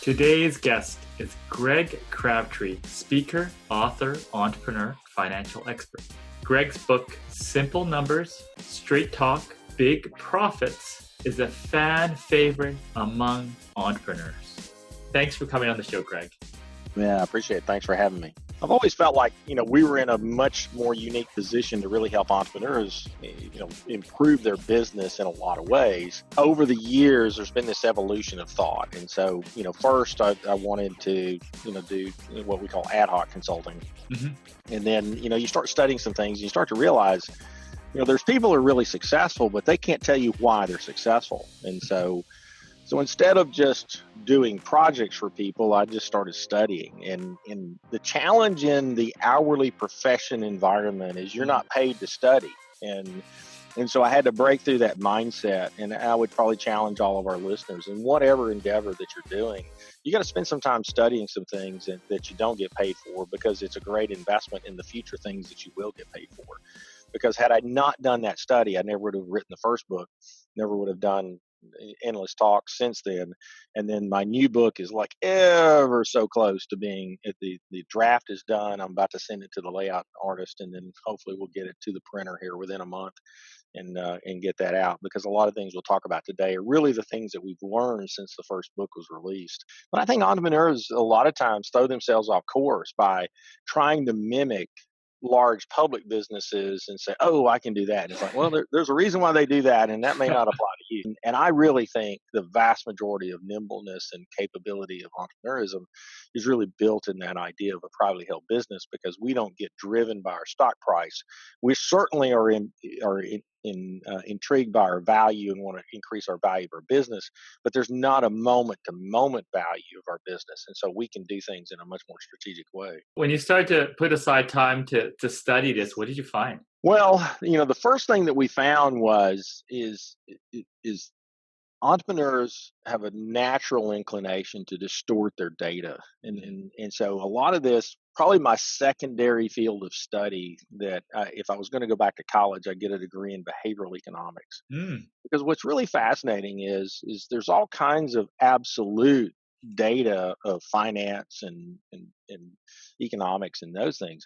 Today's guest is Greg Crabtree, speaker, author, entrepreneur, financial expert. Greg's book, Simple Numbers, Straight Talk, Big Profits, is a fan favorite among entrepreneurs. Thanks for coming on the show, Greg. Yeah, I appreciate it. Thanks for having me. I've always felt like, we were in a much more unique position to really help entrepreneurs, improve their business in a lot of ways. Over the years, there's been this evolution of thought. And so, first I wanted to, do what we call ad hoc consulting. Mm-hmm. And then, you start studying some things, and you start to realize, there's people who are really successful, but they can't tell you why they're successful. And so instead of just doing projects for people, I just started studying. And the challenge in the hourly profession environment is you're not paid to study. And so I had to break through that mindset. And I would probably challenge all of our listeners in whatever endeavor that you're doing, you got to spend some time studying some things that you don't get paid for, because it's a great investment in the future things that you will get paid for. Because had I not done that study, I never would have written the first book, never would have done endless talks since then. And then my new book is like ever so close to being, the draft is done. I'm about to send it to the layout artist, and then hopefully we'll get it to the printer here within a month and get that out, because a lot of things we'll talk about today are really the things that we've learned since the first book was released. But I think entrepreneurs a lot of times throw themselves off course by trying to mimic large public businesses and say, oh, I can do that. And it's like, well, there's a reason why they do that, and that may not apply to you. And I really think the vast majority of nimbleness and capability of entrepreneurism is really built in that idea of a privately held business, because we don't get driven by our stock price. We certainly are intrigued by our value and want to increase our value of our business, but there's not a moment-to-moment value of our business. And so we can do things in a much more strategic way. When you started to put aside time to study this, what did you find? Well, the first thing that we found is entrepreneurs have a natural inclination to distort their data. And so a lot of this, probably my secondary field of study, that if I was going to go back to college, I'd get a degree in behavioral economics. Because what's really fascinating is there's all kinds of absolute data of finance and economics and those things.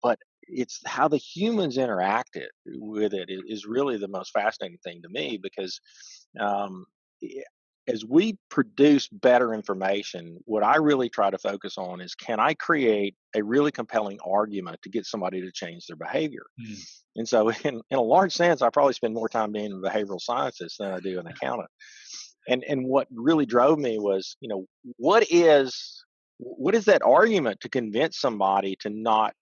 But it's how the humans interacted with it is really the most fascinating thing to me, because as we produce better information, what I really try to focus on is, can I create a really compelling argument to get somebody to change their behavior? And so in a large sense, I probably spend more time being a behavioral scientist than I do an accountant. And what really drove me was, what is that argument to convince somebody to not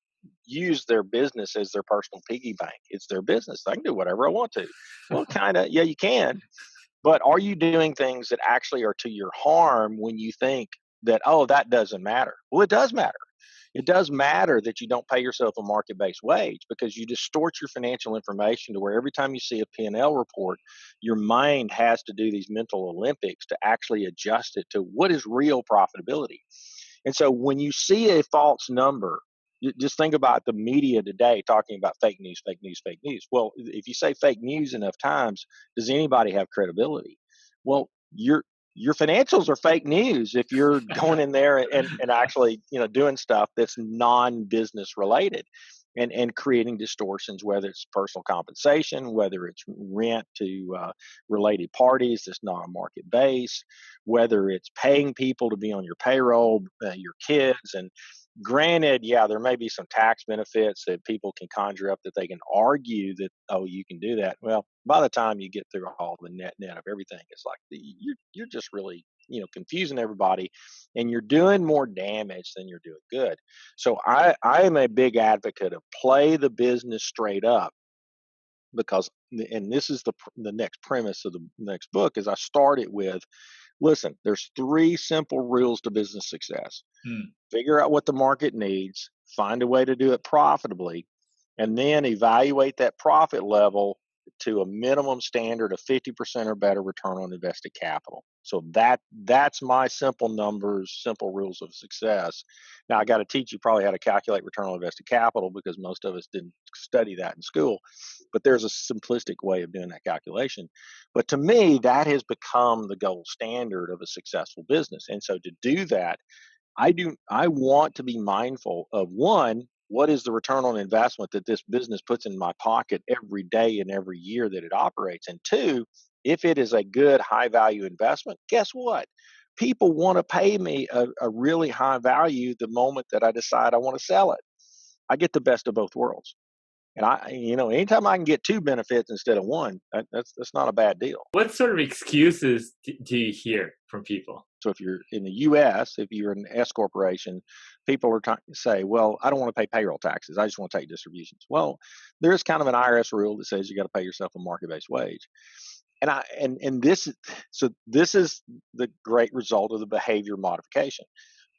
use their business as their personal piggy bank? It's their business. I can do whatever I want to. Well, kind of, yeah, you can. But are you doing things that actually are to your harm when you think that, oh, that doesn't matter? Well, it does matter. It does matter that you don't pay yourself a market-based wage, because you distort your financial information to where every time you see a P&L report, your mind has to do these mental Olympics to actually adjust it to what is real profitability. And so when you see a false number, just think about the media today talking about fake news, fake news, fake news. Well, if you say fake news enough times, does anybody have credibility? Well, your financials are fake news if you're going in there and actually, doing stuff that's non-business related and creating distortions, whether it's personal compensation, whether it's rent to related parties that's not a market base, whether it's paying people to be on your payroll, your kids. And granted, yeah, there may be some tax benefits that people can conjure up that they can argue that, oh, you can do that. Well, by the time you get through all the net of everything, it's like you're just really, confusing everybody, and you're doing more damage than you're doing good. So I am a big advocate of play the business straight up, because, and this is the next premise of the next book, is I start it with, listen, there's 3 simple rules to business success. Figure out what the market needs, find a way to do it profitably, and then evaluate that profit level to a minimum standard of 50% or better return on invested capital. So that's my simple numbers, simple rules of success. Now, I got to teach you probably how to calculate return on invested capital, because most of us didn't study that in school. but there's a simplistic way of doing that calculation. But to me, that has become the gold standard of a successful business. And so to do that, I want to be mindful of, one, what is the return on investment that this business puts in my pocket every day and every year that it operates? And two, if it is a good high value investment, guess what? People want to pay me a really high value the moment that I decide I want to sell it. I get the best of both worlds. And anytime I can get two benefits instead of one, that's not a bad deal. What sort of excuses do you hear from people? So if you're in the U.S., if you're an S corporation, people are trying to say, "Well, I don't want to pay payroll taxes. I just want to take distributions." Well, there's kind of an IRS rule that says you got to pay yourself a market-based wage. This is the great result of the behavior modification.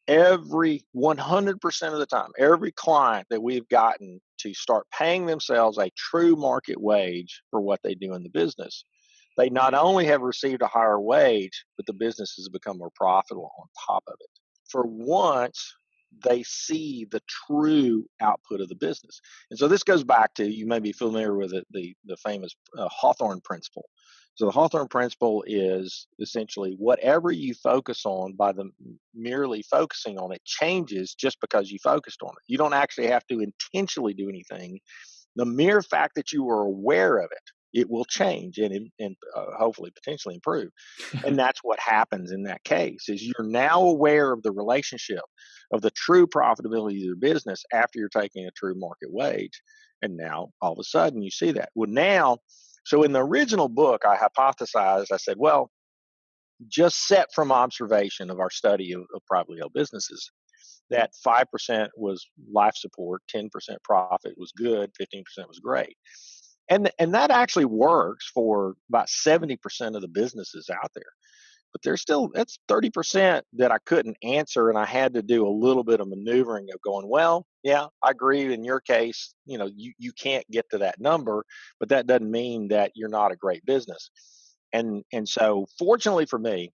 Every 100% of the time, every client that we've gotten to start paying themselves a true market wage for what they do in the business, they not only have received a higher wage, but the business has become more profitable on top of it. For once, they see the true output of the business. And so this goes back to, you may be familiar with it, the famous Hawthorne Principle. So the Hawthorne Principle is essentially whatever you focus on, by the merely focusing on it, changes just because you focused on it. You don't actually have to intentionally do anything. The mere fact that you are aware of it will change and hopefully potentially improve. And that's what happens in that case, is you're now aware of the relationship of the true profitability of your business after you're taking a true market wage. And now all of a sudden you see that. So in the original book, I hypothesized, I said, well, just set from observation of our study of privately held businesses, that 5% was life support, 10% profit was good, 15% was great. And that actually works for about 70% of the businesses out there. But that's 30% that I couldn't answer, and I had to do a little bit of maneuvering of going, well, yeah, I agree in your case, you can't get to that number, but that doesn't mean that you're not a great business. And so fortunately for me,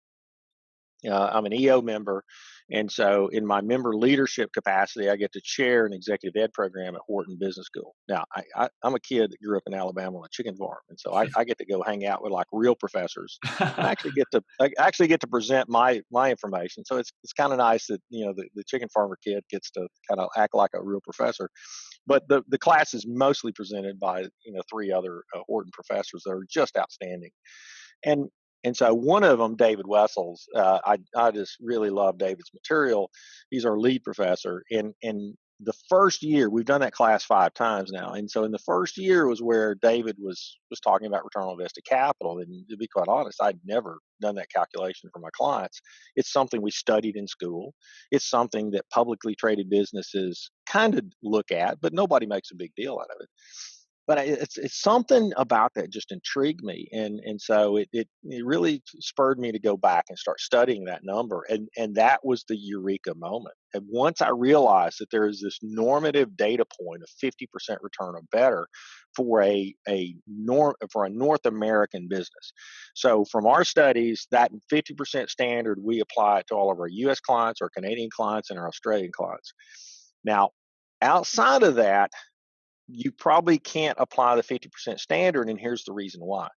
I'm an EO member. And so in my member leadership capacity, I get to chair an executive ed program at Wharton Business School. Now, I'm a kid that grew up in Alabama on a chicken farm. And so I get to go hang out with like real professors. And I actually get to present my information. So it's kind of nice that, the chicken farmer kid gets to kind of act like a real professor. But the class is mostly presented by, three other Wharton professors that are just outstanding. And so one of them, David Wessels, I just really love David's material. He's our lead professor. And the first year, we've done that class 5 times now. And so in the first year was where David was talking about return on invested capital. And to be quite honest, I'd never done that calculation for my clients. It's something we studied in school. It's something that publicly traded businesses kind of look at, but nobody makes a big deal out of it. But it's something about that just intrigued me, and so it really spurred me to go back and start studying that number, and that was the eureka moment. And once I realized that there is this normative data point of 50% return or better for a North American business. So from our studies, that 50% standard, we apply it to all of our U.S. clients, our Canadian clients, and our Australian clients. Now, outside of that, you probably can't apply the 50% standard, and here's the reason why.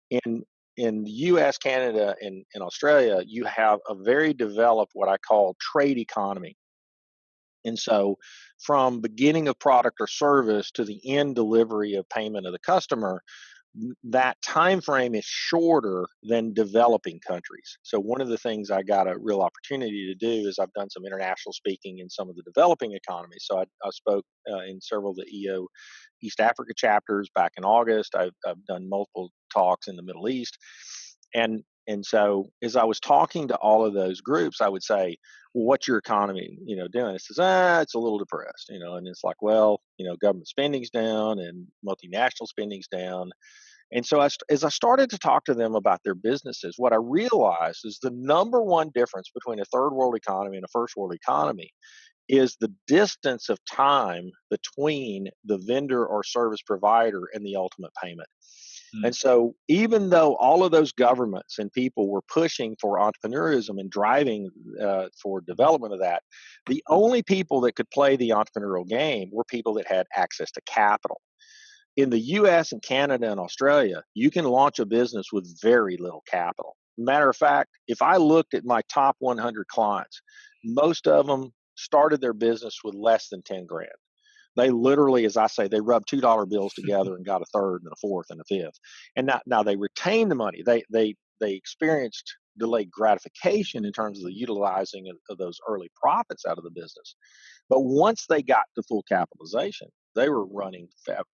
In the US, Canada, and Australia, you have a very developed, what I call, trade economy. And so from beginning of product or service to the end delivery of payment of the customer, that time frame is shorter than developing countries. So one of the things I got a real opportunity to do is I've done some international speaking in some of the developing economies. So I spoke in several of the EO East Africa chapters back in August. I've done multiple talks in the Middle East. And so as I was talking to all of those groups, I would say, well, what's your economy, doing? It says, it's a little depressed, and it's like, well, government spending's down and multinational spending's down. And so as I started to talk to them about their businesses, what I realized is the number one difference between a third world economy and a first world economy is the distance of time between the vendor or service provider and the ultimate payment. And so even though all of those governments and people were pushing for entrepreneurism and driving for development of that, the only people that could play the entrepreneurial game were people that had access to capital. In the US and Canada and Australia, you can launch a business with very little capital. Matter of fact, if I looked at my top 100 clients, most of them started their business with less than 10 grand. They literally, as I say, they rubbed $2 bills together and got a third and a fourth and a fifth. And now they retained the money. They experienced delayed gratification in terms of the utilizing of those early profits out of the business. But once they got to full capitalization, they were running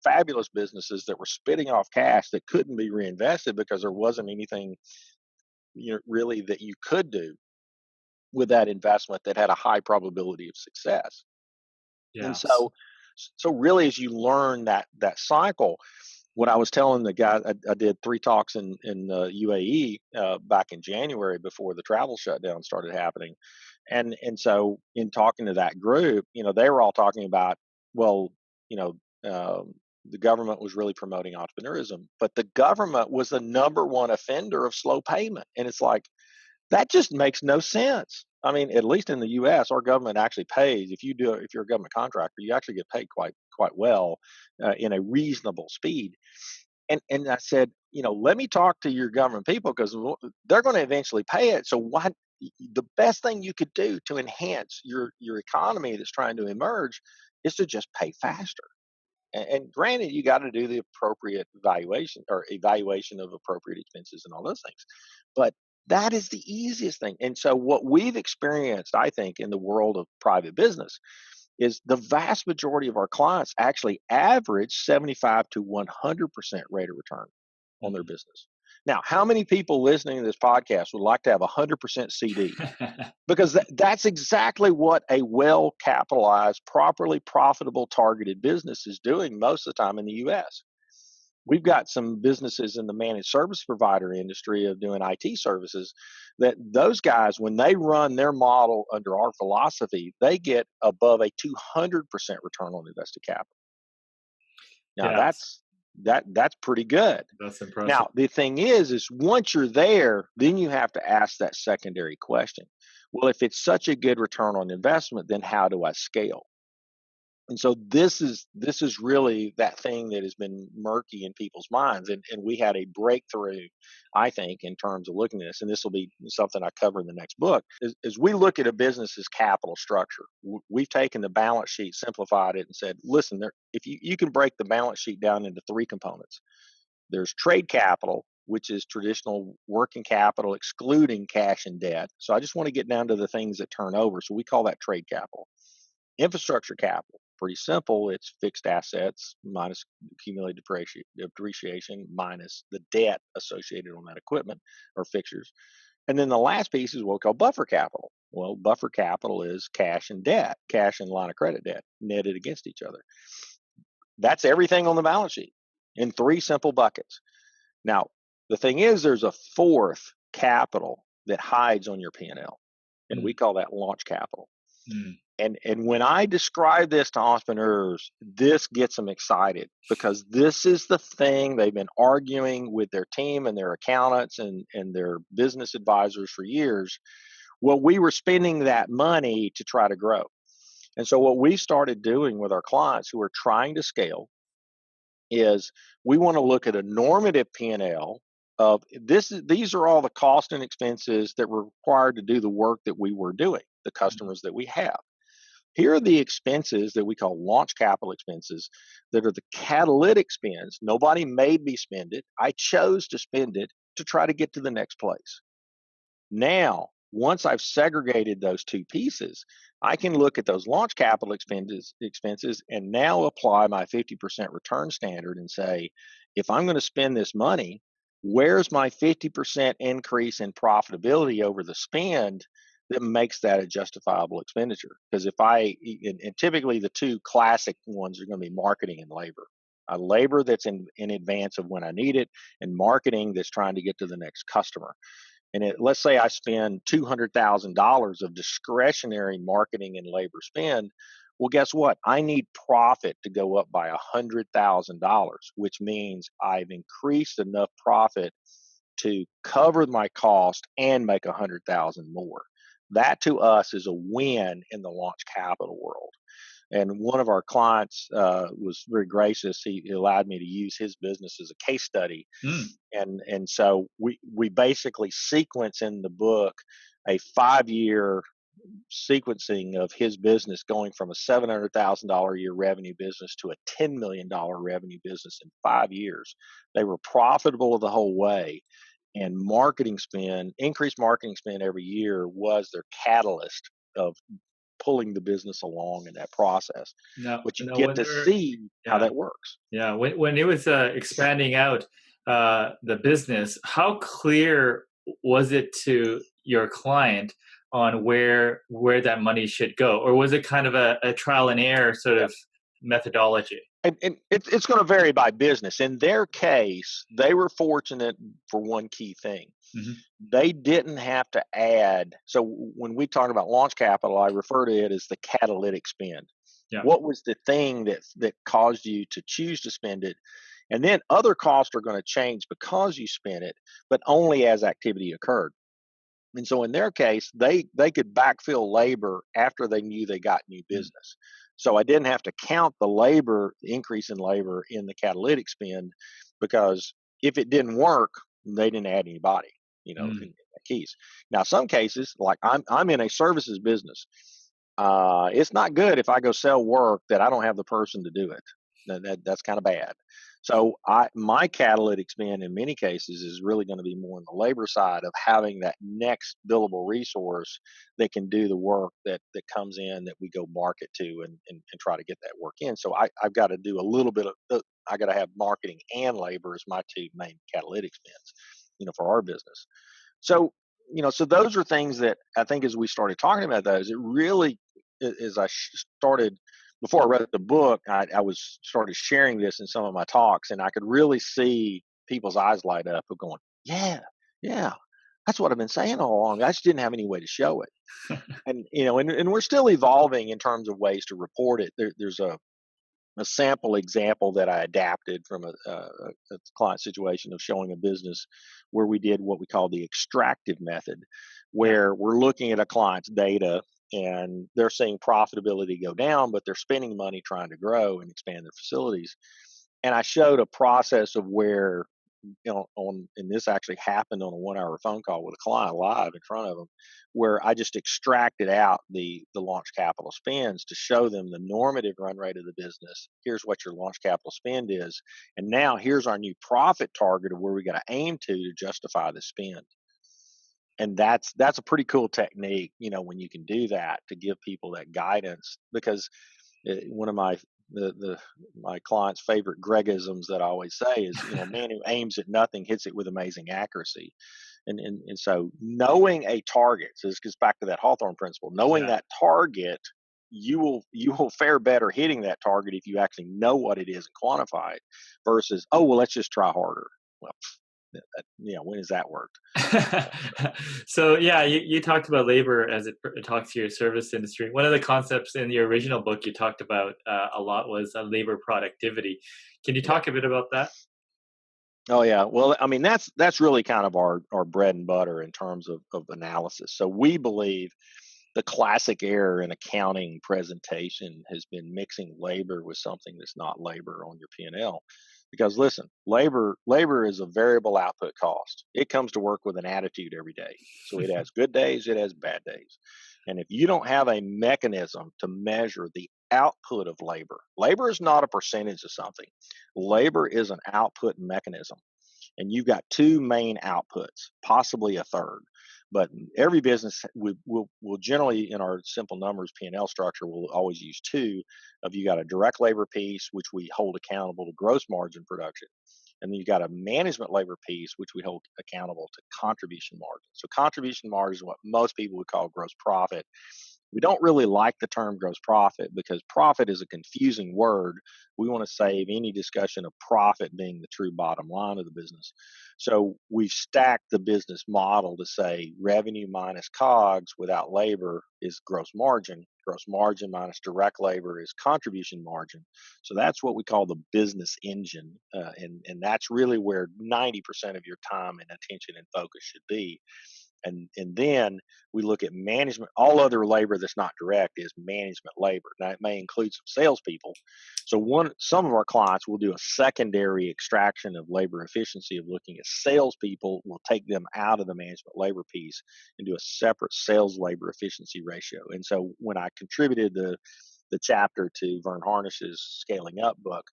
fabulous businesses that were spitting off cash that couldn't be reinvested because there wasn't anything really that you could do with that investment that had a high probability of success. And Yes. so really, as you learn that cycle, what I was telling the guy, I did 3 talks in UAE back in January before the travel shutdown started happening, and so in talking to that group, they were all talking about, well, you know, the government was really promoting entrepreneurism, but the government was the number one offender of slow payment, and it's like, that just makes no sense. I mean, at least in the U.S., our government actually pays. If you're a government contractor, you actually get paid quite well in a reasonable speed. And I said, let me talk to your government people because they're going to eventually pay it. So what? The best thing you could do to enhance your economy that's trying to emerge is to just pay faster. And granted, you got to do the appropriate evaluation of appropriate expenses and all those things. But that is the easiest thing. And so what we've experienced, I think, in the world of private business is the vast majority of our clients actually average 75 to 100% rate of return on their business. Now, how many people listening to this podcast would like to have 100% CD? Because that's exactly what a well-capitalized, properly profitable, targeted business is doing most of the time in the U.S. We've got some businesses in the managed service provider industry of doing IT services that those guys, when they run their model under our philosophy, they get above a 200% return on invested capital. Now Yes. that's pretty good. That's impressive. Now, the thing is once you're there, then you have to ask that secondary question. Well, if it's such a good return on investment, then how do I scale? And so this is really that thing that has been murky in people's minds. And we had a breakthrough, I think, in terms of looking at this. And this will be something I cover in the next book. As we look at a business's capital structure, we've taken the balance sheet, simplified it, and said, listen, if you can break the balance sheet down into 3 components. There's trade capital, which is traditional working capital, excluding cash and debt. So I just want to get down to the things that turn over. So we call that trade capital. Infrastructure capital, pretty simple. It's fixed assets minus accumulated depreciation minus the debt associated on that equipment or fixtures. And then the last piece is what we call buffer capital. Well, buffer capital is cash and debt, cash and line of credit debt netted against each other. That's everything on the balance sheet in 3 simple buckets. Now, the thing is, there's a 4th capital that hides on your P&L, and we call that launch capital. And when I describe this to entrepreneurs, this gets them excited because this is the thing they've been arguing with their team and their accountants and their business advisors for years. Well, we were spending that money to try to grow. And so what we started doing with our clients who are trying to scale is we want to look at a normative P&L of this. These are all the costs and expenses that were required to do the work that we were doing, the customers that we have. Here are the expenses that we call launch capital expenses that are the catalytic spends. Nobody made me spend it. I chose to spend it to try to get to the next place. Now, once I've segregated those 2 pieces, I can look at those launch capital expenses and now apply my 50% return standard and say, if I'm going to spend this money, where's my 50% increase in profitability over the spend that makes that a justifiable expenditure? Because and typically the 2 classic ones are going to be marketing and labor. Labor that's in advance of when I need it, and marketing that's trying to get to the next customer. And let's say I spend $200,000 of discretionary marketing and labor spend. Well, guess what? I need profit to go up by $100,000, which means I've increased enough profit to cover my cost and make $100,000 more. That to us is a win in the launch capital world. And one of our clients was very gracious. He allowed me to use his business as a case study, Mm. and so we basically sequence in the book a 5 year sequencing of his business going from a $700,000 a year revenue business to a $10 million revenue business in 5 years. They were profitable the whole way, and increased marketing spend every year was their catalyst of pulling the business along in that process. But you No get to wonder. see how Yeah. that works. Yeah. When it was expanding out the business, how clear was it to your client on where that money should go, or was it kind of a trial and error sort Yeah. of methodology? And it's going to vary by business. In their case, they were fortunate for one key thing. Hmm. They didn't have to add. So when we talk about launch capital, I refer to it as the catalytic spend. Yeah. What was the thing that caused you to choose to spend it? And then other costs are going to change because you spent it, but only as activity occurred. And so in their case, they could backfill labor after they knew they got new Mm. business. So I didn't have to count the increase in labor in the catalytic spend, because if it didn't work, they didn't add anybody, in Mm. that case. Now, some cases, like I'm in a services business. It's not good if I go sell work that I don't have the person to do it. That's kind of bad. So my catalytic spend in many cases is really going to be more on the labor side of having that next billable resource that can do the work that comes in that we go market to, and try to get that work in. So I've got to do a little bit of I got to have marketing and labor as my two main catalytic spends, for our business. So, so those are things that I think as we started talking about those, it really, as I started, before I wrote the book, I was started sharing this in some of my talks, and I could really see people's eyes light up of going, yeah, yeah, that's what I've been saying all along. I just didn't have any way to show it. And, and we're still evolving in terms of ways to report it. There's a sample example that I adapted from a client situation of showing a business where we did what we call the extractive method, Yeah. where we're looking at a client's data and they're seeing profitability go down, but they're spending money trying to grow and expand their facilities. And I showed a process of where, and this actually happened on a 1 hour phone call with a client live in front of them, where I just extracted out the launch capital spends to show them the normative run rate of the business. Here's what your launch capital spend is, and now here's our new profit target of where we got to aim to justify the spend. And that's a pretty cool technique, when you can do that to give people that guidance, because one of my clients' favorite Gregisms that I always say is, a man who aims at nothing hits it with amazing accuracy. And so knowing a target, so this gets back to that Hawthorne principle, knowing Yeah. that target, you will fare better hitting that target if you actually know what it is and quantify it, versus, oh well, let's just try harder. Well, when has that worked? So yeah, you talked about labor as it talks to your service industry. One of the concepts in your original book you talked about a lot was labor productivity. Can you Yeah. talk a bit about that? Oh yeah. Well, I mean that's really kind of our bread and butter in terms of analysis. So we believe the classic error in accounting presentation has been mixing labor with something that's not labor on your P&L. Because listen, labor is a variable output cost. It comes to work with an attitude every day. So it has good days, it has bad days. And if you don't have a mechanism to measure the output of labor is not a percentage of something. Labor is an output mechanism, and you've got two main outputs, possibly a third. But every business will generally, in our simple numbers P&L structure, will always use two. Of you got a direct labor piece, which we hold accountable to gross margin production, and then you got a management labor piece, which we hold accountable to contribution margin. So contribution margin is what most people would call gross profit. We don't really like the term gross profit because profit is a confusing word. We want to save any discussion of profit being the true bottom line of the business. So we've stacked the business model to say revenue minus COGS without labor is gross margin. Gross margin minus direct labor is contribution margin. So that's what we call the business engine. And that's really where 90% of your time and attention and focus should be. And then we look at management. All other labor that's not direct is management labor. Now, it may include some salespeople. So some of our clients will do a secondary extraction of labor efficiency of looking at salespeople. We'll take them out of the management labor piece and do a separate sales labor efficiency ratio. And so when I contributed the chapter to Vern Harnish's Scaling Up book,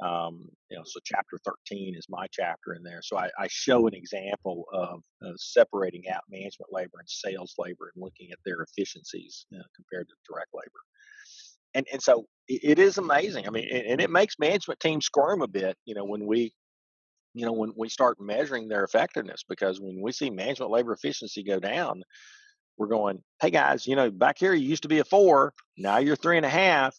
so chapter 13 is my chapter in there. So I show an example of separating out management labor and sales labor and looking at their efficiencies compared to direct labor. And so it is amazing. I mean, and it makes management teams squirm a bit, when we start measuring their effectiveness, because when we see management labor efficiency go down, we're going, hey guys, back here you used to be a 4, now you're 3.5.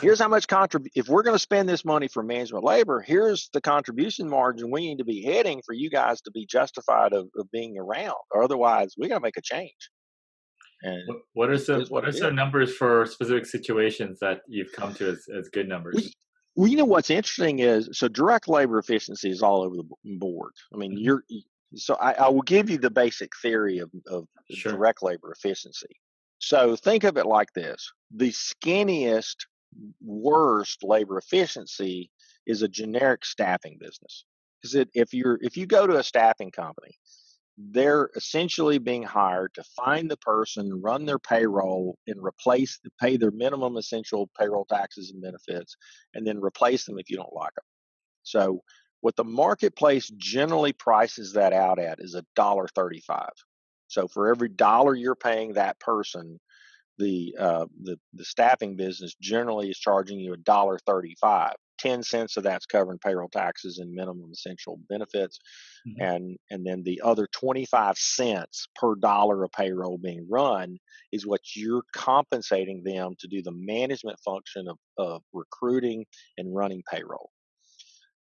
Here's how much if we're going to spend this money for management labor, here's the contribution margin we need to be hitting for you guys to be justified of being around, or otherwise we got to make a change. And what are some numbers for specific situations that you've come to as good numbers? Well, what's interesting is, so direct labor efficiency is all over the board. I mean, so I will give you the basic theory of Sure. direct labor efficiency. So think of it like this: the skinniest, worst labor efficiency is a generic staffing business. Because if you go to a staffing company, they're essentially being hired to find the person, run their payroll, and pay their minimum essential payroll taxes and benefits, and then replace them if you don't like them. So what the marketplace generally prices that out at is $1.35. So for every dollar you're paying that person, the staffing business generally is charging you $1.35. 10 cents of that's covering payroll taxes and minimum essential benefits. Mm-hmm. And then the other 25 cents per dollar of payroll being run is what you're compensating them to do the management function of recruiting and running payroll.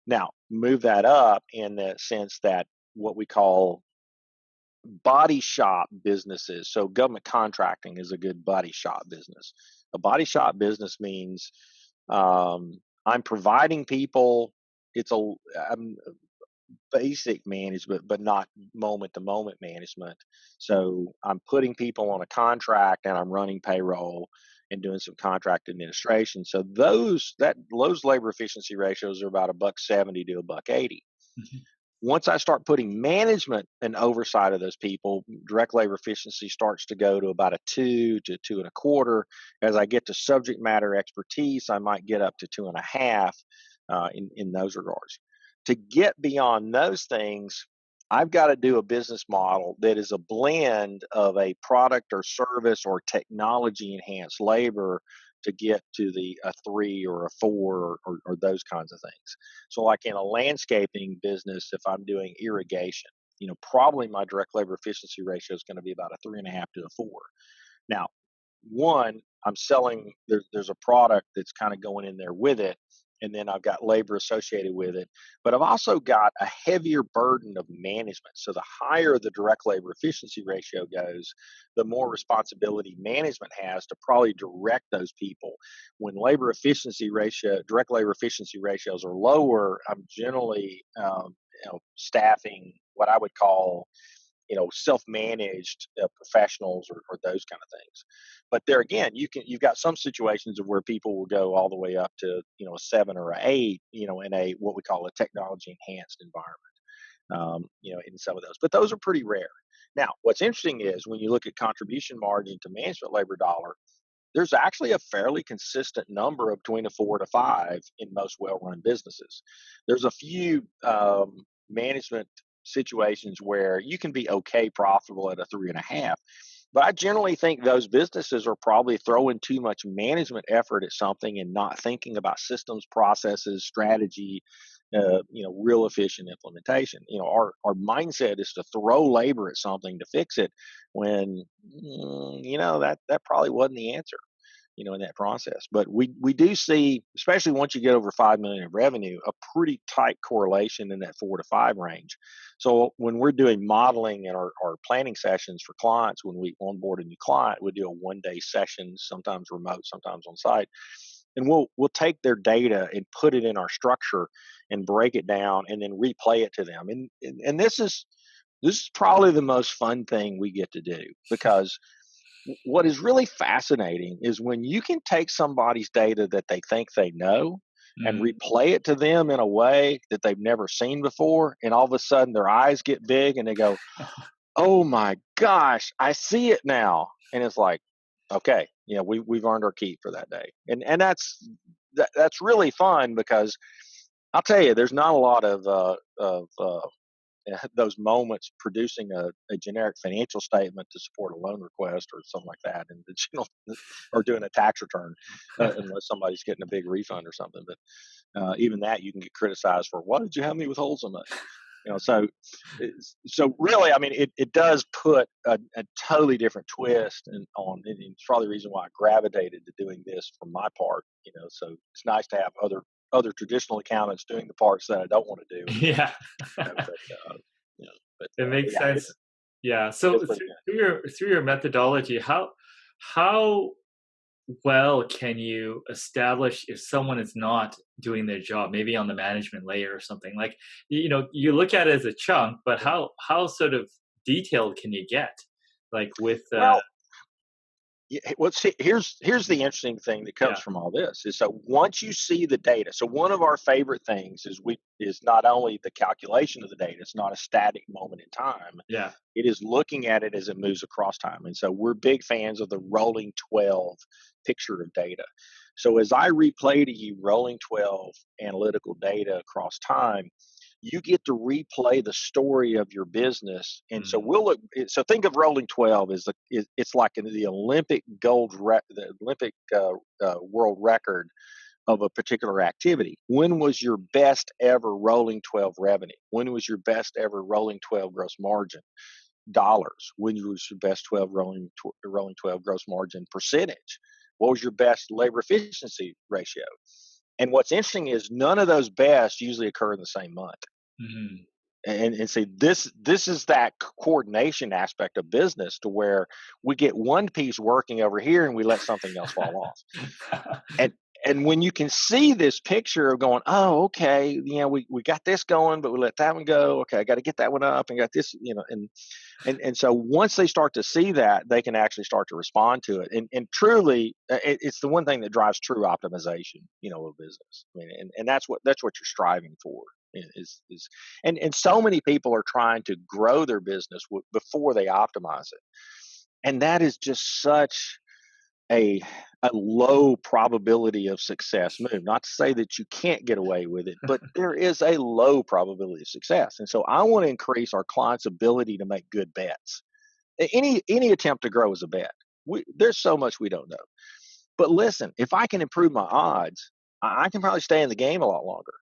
Now, move that up in the sense that what we call body shop businesses. So government contracting is a good body shop business. A body shop business means I'm providing people. I'm basic management, but not moment-to-moment management. So I'm putting people on a contract and I'm running payroll and doing some contract administration. So those labor efficiency ratios are about $1.70 to $1.80. Mm-hmm. Once I start putting management and oversight of those people, direct labor efficiency starts to go to about a 2 to 2.25. As I get to subject matter expertise, I might get up to 2.5 in those regards. To get beyond those things, I've got to do a business model that is a blend of a product or service or technology enhanced labor to get to a 3 or a 4 or those kinds of things. So like in a landscaping business, if I'm doing irrigation, probably my direct labor efficiency ratio is going to be about a 3.5 to a 4. Now, one, I'm selling, there's a product that's kind of going in there with it, and then I've got labor associated with it. But I've also got a heavier burden of management. So the higher the direct labor efficiency ratio goes, the more responsibility management has to probably direct those people. When direct labor efficiency ratios are lower, I'm generally staffing what I would call self-managed professionals or those kind of things. But there again, you've got some situations of where people will go all the way up to a 7 or an 8, in a what we call a technology enhanced environment, in some of those. But those are pretty rare. Now, what's interesting is when you look at contribution margin to management labor dollar, there's actually a fairly consistent number of between a 4 to 5 in most well-run businesses. There's a few management situations where you can be okay profitable at a 3.5. But I generally think those businesses are probably throwing too much management effort at something and not thinking about systems, processes, strategy, real efficient implementation. Our mindset is to throw labor at something to fix it when, that probably wasn't the answer, in that process. But we do see, especially once you get over 5 million of revenue, a pretty tight correlation in that 4 to 5 range. So when we're doing modeling in our planning sessions for clients, when we onboard a new client, we do a 1-day session, sometimes remote, sometimes on site. And we'll take their data and put it in our structure and break it down and then replay it to them. And this is This is probably the most fun thing we get to do, because what is really fascinating is when you can take somebody's data that they think they know and Mm. replay it to them in a way that they've never seen before, and all of a sudden their eyes get big and they go, oh my gosh, I see it now. And it's like, okay, we've earned our keep for that day. And that's really fun, because I'll tell you, there's not a lot of those moments producing a generic financial statement to support a loan request or something like that, and or doing a tax return, unless somebody's getting a big refund or something. But even that, you can get criticized for, why did you have me withhold so much? So really, I mean, it does put a totally different twist and it's probably the reason why I gravitated to doing this for my part. So it's nice to have other traditional accountants doing the parts that I don't want to do. Yeah. But It makes yeah, sense. Yeah. it is So pretty good. through your methodology, how well can you establish if someone is not doing their job, maybe on the management layer or something? Like, you look at it as a chunk, but how sort of detailed can you get? Like with Well, yeah, well, see, here's the interesting thing that comes yeah, from all this is, so once you see the data, so one of our favorite things is not only the calculation of the data, it's not a static moment in time. yeah. It is looking at it as it moves across time. And so we're big fans of the rolling 12 picture of data. So as I replay to you rolling 12 analytical data across time, you get to replay the story of your business. And so Mm, we'll look. So think of rolling 12 as it's like in the Olympic the Olympic world record of a particular activity. When was your best ever rolling 12 revenue? When was your best ever rolling 12 gross margin dollars? When was your best 12 rolling 12 gross margin percentage? What was your best labor efficiency ratio? And what's interesting is none of those bests usually occur in the same month. mm. And see, this is that coordination aspect of business, to where we get one piece working over here and we let something else fall off. And and when you can see this picture of going, oh, okay, we got this going, but we let that one go. Okay, I got to get that one up, and got this, and so once they start to see that, they can actually start to respond to it. And truly, it's the one thing that drives true optimization, of business. I mean, and that's what you're striving for. And so many people are trying to grow their business before they optimize it, and that is just such a a low probability of success move. Not to say that you can't get away with it, but there is a low probability of success. And so I want to increase our clients' ability to make good bets. Any attempt to grow is a bet. There's so much we don't know. But listen, if I can improve my odds, I can probably stay in the game a lot longer.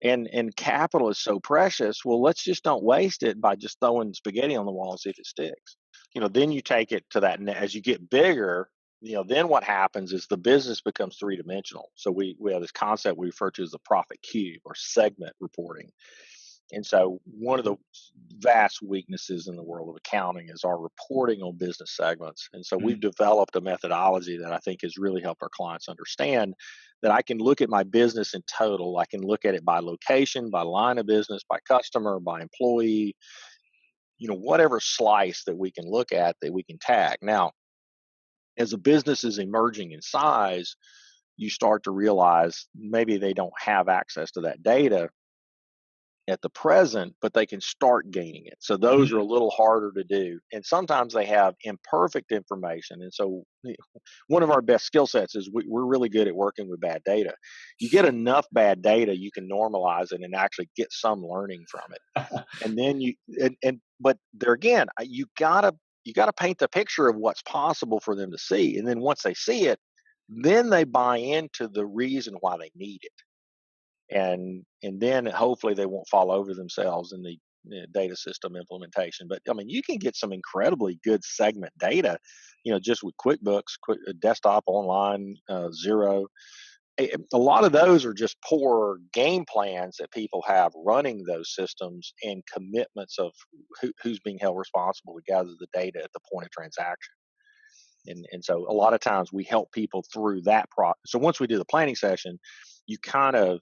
And capital is so precious. Well, let's just don't waste it by just throwing spaghetti on the wall and see if it sticks. Then you take it to that as you get bigger. Then what happens is the business becomes three-dimensional. So we have this concept we refer to as the profit cube, or segment reporting. And so one of the vast weaknesses in the world of accounting is our reporting on business segments. And so we've Mm. developed a methodology that I think has really helped our clients understand that I can look at my business in total. I can look at it by location, by line of business, by customer, by employee, whatever slice that we can look at, that we can tag. Now, as a business is emerging in size, you start to realize maybe they don't have access to that data at the present, but they can start gaining it. So those are a little harder to do. And sometimes they have imperfect information. And so one of our best skill sets is we're really good at working with bad data. You get enough bad data, you can normalize it and actually get some learning from it. And then but there again, you gotta paint the picture of what's possible for them to see. And then once they see it, then they buy into the reason why they need it, and then hopefully they won't fall over themselves in the data system implementation. But I mean, you can get some incredibly good segment data, just with QuickBooks, desktop, online, Zero. A lot of those are just poor game plans that people have running those systems, and commitments of who's being held responsible to gather the data at the point of transaction. And so a lot of times we help people through that process. So once we do the planning session, you kind of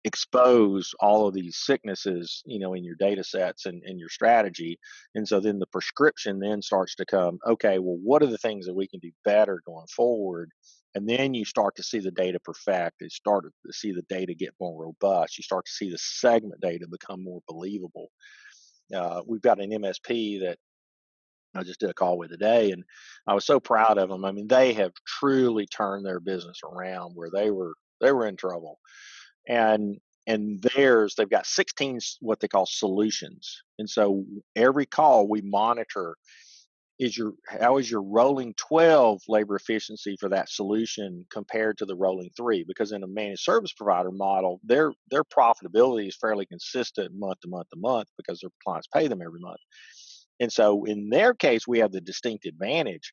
expose all of these sicknesses, in your data sets and your strategy. And so then the prescription then starts to come, okay, well, what are the things that we can do better going forward? And then you start to see the data perfect. You start to see the data get more robust. You start to see the segment data become more believable. We've got an MSP that I just did a call with today, and I was so proud of them. I mean, they have truly turned their business around where they were in trouble, and theirs, they've got 16 what they call solutions. And so every call we monitor how is your rolling 12 labor efficiency for that solution compared to the rolling 3? Because in a managed service provider model, their profitability is fairly consistent month to month to month because their clients pay them every month. And so in their case, we have the distinct advantage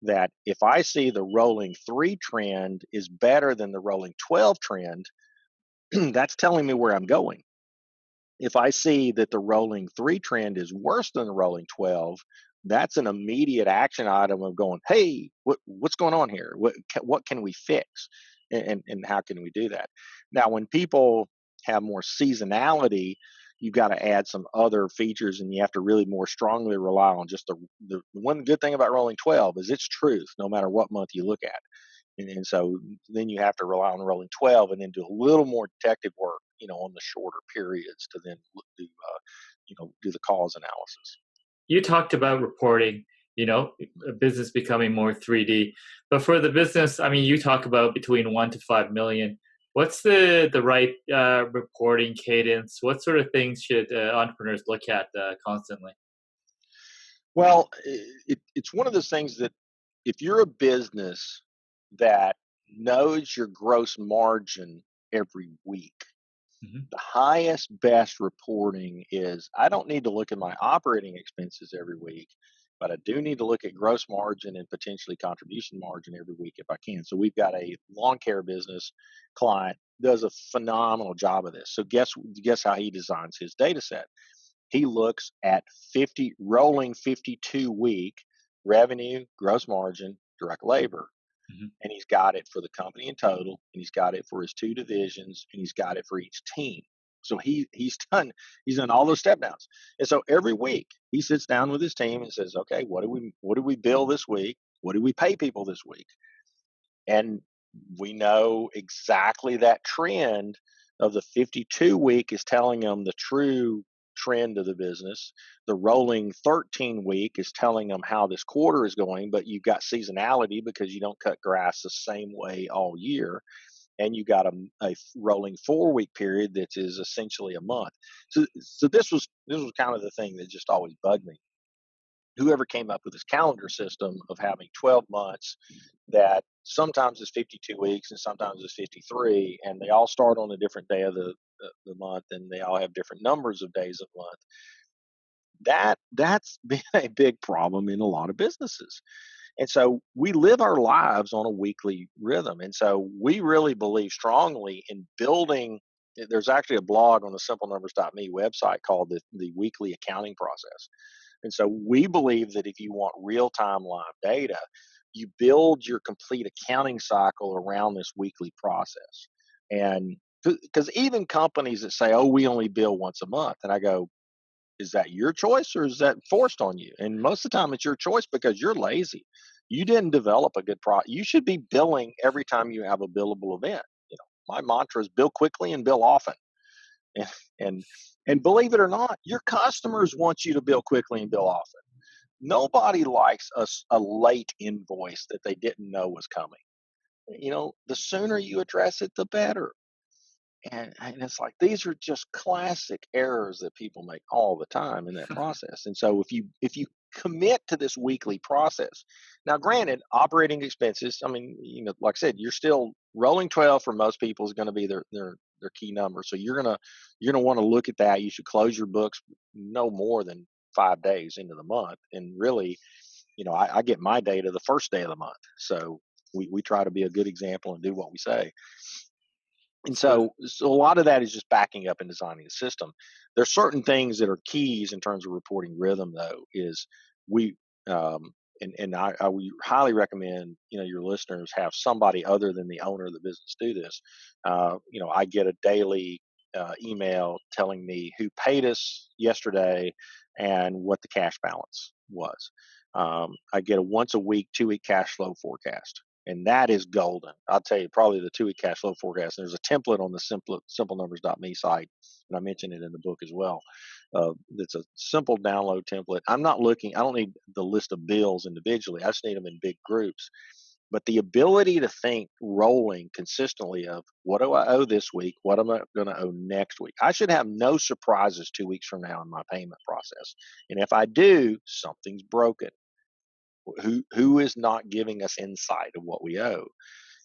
that if I see the rolling 3 trend is better than the rolling 12 trend, that's telling me where I'm going. If I see that the rolling 3 trend is worse than the rolling 12, that's an immediate action item of going, hey, what's going on here? What can we fix? And how can we do that? Now, when people have more seasonality, you've got to add some other features, and you have to really more strongly rely on just the one good thing about rolling 12 is its truth, no matter what month you look at. And so then you have to rely on rolling 12 and then do a little more detective work, on the shorter periods to then do the cause analysis. You talked about reporting, a business becoming more 3D. But for the business, I mean, you talk about between 1 to 5 million. What's the right reporting cadence? What sort of things should entrepreneurs look at constantly? Well, it's one of those things that if you're a business that knows your gross margin every week, Hmm. the highest, best reporting is I don't need to look at my operating expenses every week, but I do need to look at gross margin and potentially contribution margin every week if I can. So we've got a lawn care business client does a phenomenal job of this. So guess how he designs his data set. He looks at 50 rolling 52 week revenue, gross margin, direct labor, Hmm. and he's got it for the company in total, and he's got it for his 2 divisions, and he's got it for each team. So he's done all those step downs. And so every week he sits down with his team and says, okay, what do we bill this week? What do we pay people this week? And we know exactly that trend of the 52 week is telling them the true trend of the business. The rolling 13 week is telling them how this quarter is going, but you've got seasonality because you don't cut grass the same way all year. And you got a rolling 4 week period that is essentially a month. So this was kind of the thing that just always bugged me. Whoever came up with this calendar system of having 12 months that sometimes is 52 weeks and sometimes is 53, and they all start on a different day of the month, and they all have different numbers of days of month. That's been a big problem in a lot of businesses. And so we live our lives on a weekly rhythm. And so we really believe strongly in building. There's actually a blog on the simplenumbers.me website called the weekly accounting process. And so we believe that if you want real time live data, you build your complete accounting cycle around this weekly process. And because even companies that say, oh, we only bill once a month, and I go, is that your choice or is that forced on you? And most of the time it's your choice because you're lazy. You didn't develop a good product. You should be billing every time you have a billable event. My mantra is bill quickly and bill often. And and and believe it or not, your customers want you to bill quickly and bill often. Nobody likes a late invoice that they didn't know was coming. The sooner you address it, the better. And it's like these are just classic errors that people make all the time in that process. And so if you commit to this weekly process, now granted, operating expenses, I mean, like I said, you're still rolling 12 for most people is going to be their key number. So you're gonna want to look at that. You should close your books no more than 5 days into the month. And really, I get my data the first day of the month. So we try to be a good example and do what we say. And So, so a lot of that is just backing up and designing the system. There's certain things that are keys in terms of reporting rhythm, though, is we I would highly recommend your listeners have somebody other than the owner of the business do this. I get a daily email telling me who paid us yesterday and what the cash balance was. I get a once a week, 2-week cash flow forecast. And that is golden. I'll tell you, probably the 2-week cash flow forecast. There's a template on the simplenumbers.me site, and I mentioned it in the book as well. It's a simple download template. I don't need the list of bills individually. I just need them in big groups. But the ability to think rolling consistently of what do I owe this week? What am I going to owe next week? I should have no surprises 2 weeks from now in my payment process. And if I do, something's broken. Who is not giving us insight of what we owe?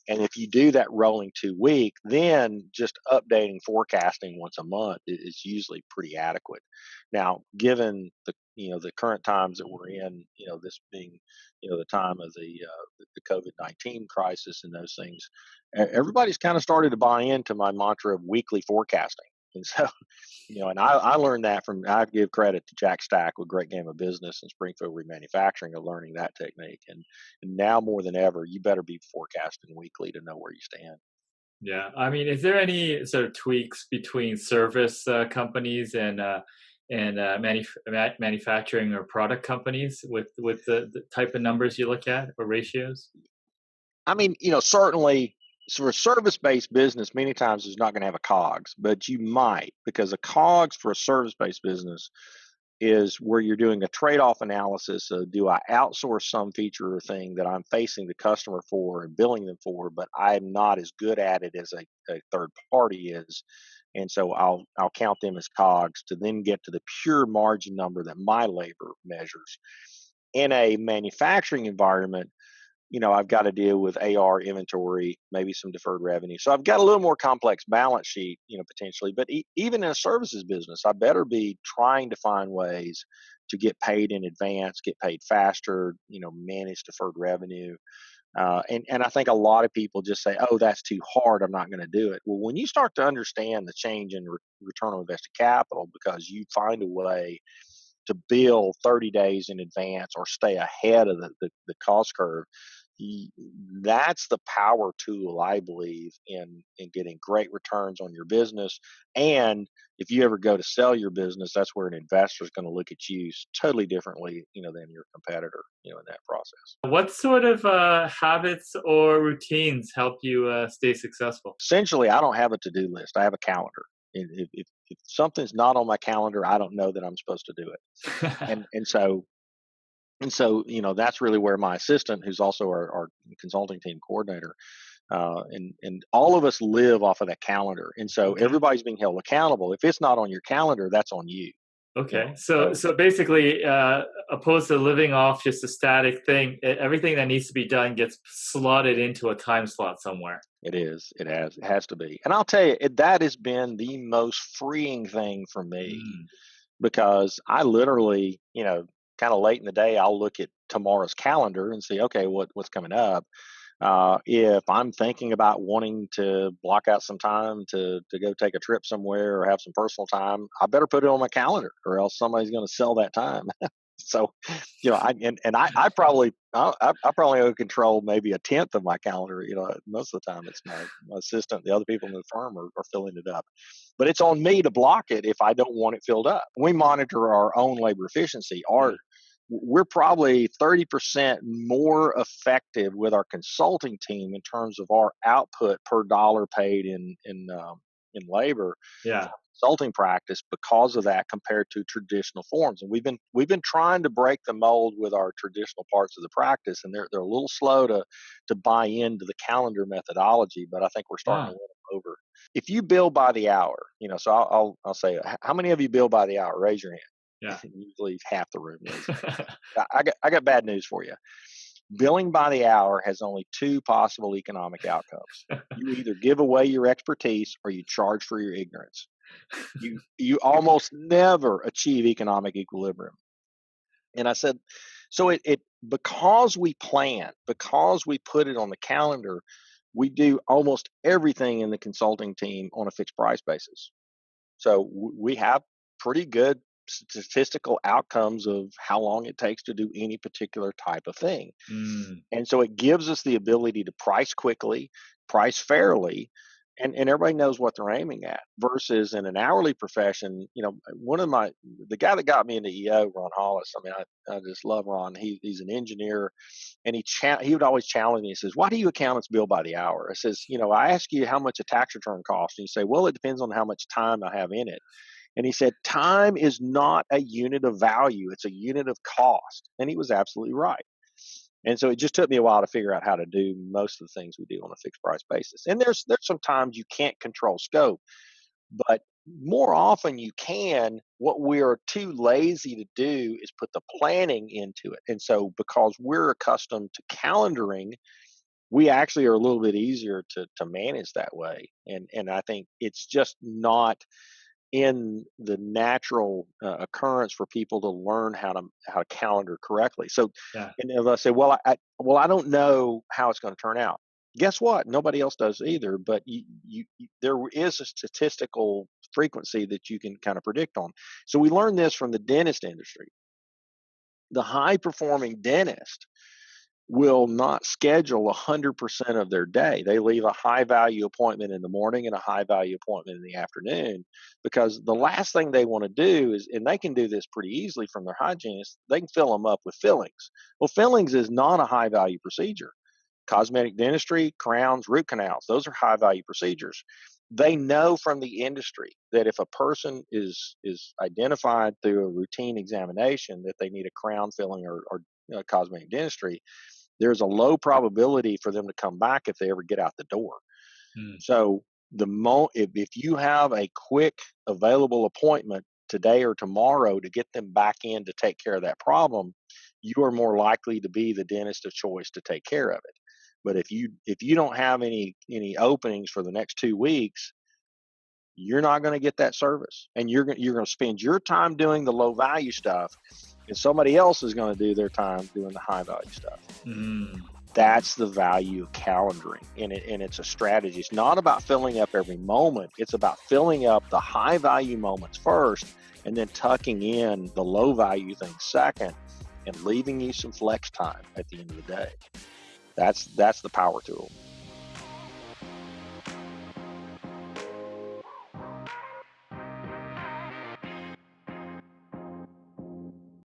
And if you do that rolling 2 week, then just updating forecasting once a month is usually pretty adequate. Now, given the current times that we're in, this being the time of the COVID-19 crisis and those things, everybody's kind of started to buy into my mantra of weekly forecasting. And so, and I learned that I give credit to Jack Stack with Great Game of Business and Springfield Remanufacturing of learning that technique. And now more than ever, you better be forecasting weekly to know where you stand. Yeah. I mean, is there any sort of tweaks between service companies and manufacturing or product companies with the type of numbers you look at or ratios? I mean, certainly, so for a service-based business, many times is not going to have a COGS, but you might, because a COGS for a service-based business is where you're doing a trade-off analysis of, do I outsource some feature or thing that I'm facing the customer for and billing them for, but I'm not as good at it as a third party is, and so I'll count them as COGS to then get to the pure margin number that my labor measures. In a manufacturing environment, I've got to deal with AR inventory, maybe some deferred revenue. So I've got a little more complex balance sheet, potentially. But even in a services business, I better be trying to find ways to get paid in advance, get paid faster, manage deferred revenue. And I think a lot of people just say, oh, that's too hard, I'm not going to do it. Well, when you start to understand the change in return on invested capital, because you find a way to bill 30 days in advance or stay ahead of the cost curve, that's the power tool, I believe, in getting great returns on your business. And if you ever go to sell your business, that's where an investor is going to look at you totally differently, than your competitor, in that process. What sort of habits or routines help you stay successful? Essentially, I don't have a to-do list. I have a calendar. If something's not on my calendar, I don't know that I'm supposed to do it. And so, that's really where my assistant, who's also our consulting team coordinator, and all of us live off of that calendar. And so everybody's being held accountable. If it's not on your calendar, that's on you. Okay. So basically, opposed to living off just a static thing, everything that needs to be done gets slotted into a time slot somewhere. It is. It has to be. And I'll tell you, that has been the most freeing thing for me, because I literally, kind of late in the day, I'll look at tomorrow's calendar and see, okay, what's coming up. If I'm thinking about wanting to block out some time to go take a trip somewhere or have some personal time, I better put it on my calendar, or else somebody's going to sell that time. So, I probably would control maybe a tenth of my calendar. Most of the time it's my assistant, the other people in the firm are filling it up. But it's on me to block it if I don't want it filled up. We monitor our own labor efficiency. We're probably 30% more effective with our consulting team in terms of our output per dollar paid in labor. Yeah. Consulting practice because of that compared to traditional forms. And we've been trying to break the mold with our traditional parts of the practice, and they're a little slow to buy into the calendar methodology, but I think we're starting to win them over. If you bill by the hour, so I'll say, how many of you bill by the hour? Raise your hand. Yeah. Usually half the room. I got bad news for you. Billing by the hour has only two possible economic outcomes. You either give away your expertise or you charge for your ignorance. You almost never achieve economic equilibrium. And I said, so it because we plan, because we put it on the calendar, we do almost everything in the consulting team on a fixed price basis. So we have pretty good statistical outcomes of how long it takes to do any particular type of thing. And so it gives us the ability to price quickly, price fairly, and everybody knows what they're aiming at. Versus in an hourly profession, the guy that got me into EO, Ron Hollis. I mean, I just love Ron. He's an engineer, and he would always challenge me. He says, "Why do you accountants bill by the hour?" I says, I ask you how much a tax return costs, and you say, "Well, it depends on how much time I have in it." And he said, "Time is not a unit of value; it's a unit of cost." And he was absolutely right. And so it just took me a while to figure out how to do most of the things we do on a fixed price basis. And there's sometimes you can't control scope, but more often you can. What we are too lazy to do is put the planning into it. And so because we're accustomed to calendaring, we actually are a little bit easier to manage that way. And I think it's just not in the natural occurrence for people to learn how to calendar correctly. So, Yeah. and if I say, well, I don't know how it's going to turn out. Guess what? Nobody else does either. But there is a statistical frequency that you can kind of predict on. So we learned this from the dentist industry. The high performing dentist will not schedule 100% of their day. They leave a high value appointment in the morning and a high value appointment in the afternoon, because the last thing they want to do is, and they can do this pretty easily from their hygienist, they can fill them up with fillings. Well, fillings is not a high value procedure. Cosmetic dentistry, crowns, root canals, those are high value procedures. They know from the industry that if a person is identified through a routine examination that they need a crown filling or cosmetic dentistry, there's a low probability for them to come back if they ever get out the door. So if you have a quick available appointment today or tomorrow to get them back in to take care of that problem, you are more likely to be the dentist of choice to take care of it. But if you don't have any openings for the next 2 weeks, you're not going to get that service, and you're going to spend your time doing the low value stuff, and somebody else is going to do their time doing the high value stuff. That's the value of calendaring, and it's a strategy. It's not about filling up every moment. It's about filling up the high value moments first, and then tucking in the low value things second, and leaving you some flex time at the end of the day. That's the power tool.